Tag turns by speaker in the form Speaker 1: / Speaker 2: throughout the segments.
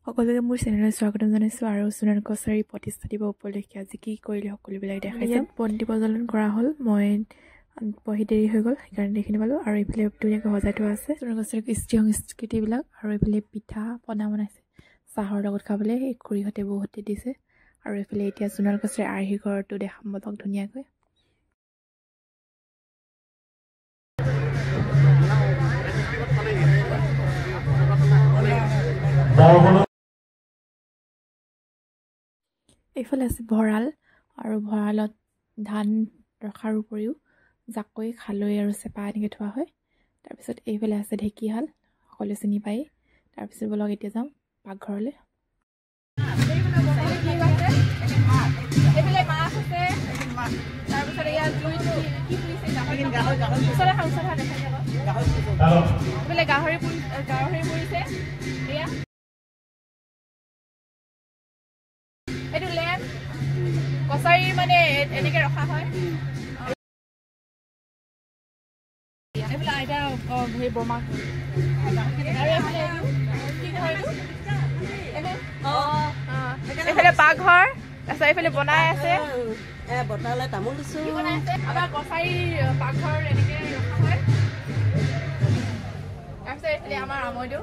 Speaker 1: সকলোকে মোৰ চেনেলত স্বাগতম জনাইছোঁ আৰু সোণাল কছাৰী প্ৰতিষ্ঠা দিৱস উপলক্ষে আজি কি কৰিলে সকলোবিলাক দেখাইছে। বন্তি প্ৰজ্বলন কৰা হ'ল, মই বহি দেৰি হৈ গ'ল সেইকাৰণে দেখিব পালোঁ। আৰু এইফালে ধুনীয়াকৈ সজাই থোৱা আছে সোণাল কছাৰী কৃষ্টি সংস্কৃতিবিলাক। আৰু এইফালে পিঠা পনা বনাইছে চাহৰ লগত খাবলৈ, এই খুৰীহঁতে বহুতে দিছে। আৰু এইফালে এতিয়া সোণাল কছাৰী আৰ্হি ঘৰটো দেখাম বলক ধুনীয়াকৈ। এইফালে আছে ভঁৰাল, আৰু ভঁৰালত ধান ৰখাৰ উপৰিও জাকৈ, খালৈ আৰু চেপা এনেকৈ থোৱা হয়। তাৰপিছত এইফালে আছে ঢেঁকীশাল, সকলোৱে চিনি পায়। তাৰপিছত বলক এতিয়া যাম পাকঘৰলৈ। গাহৰি পৰিছে এইটো লেম্প কছাৰী মানে এনেকে ৰখা হয়। এইফালে আইতা হেৰি বৰমা এইফালে পাকঘৰ, তাৰপিছত এইফালে বনাই আছে বনালে তামোল দিছো। আমাৰ কছাৰী পাকঘৰ এনেকে ৰখা হয়। তাৰপিছত এইফালে আমাৰ আমৈদেউ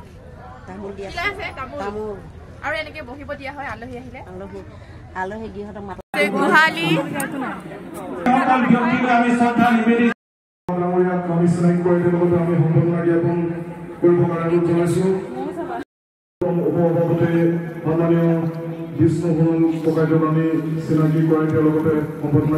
Speaker 1: তামোল দিয়া আছে, তামোল আৰু এনেকে বহিব দিয়া হয় আলহী আহিলে। আলহী গৃহতক মাতে গোহালি কমিশনাৰিং কৰি তেওঁলোকক আমি সম্বৰ্ধনা জ্ঞাপন কৰিব অনুৰোধ জনাইছোঁ। উপসভাপতি সন্মানীয় বিষ্ণু ককাইদেউক আমি চিনাকি কৰাই তেওঁলোকতে সম্বৰ্ধনা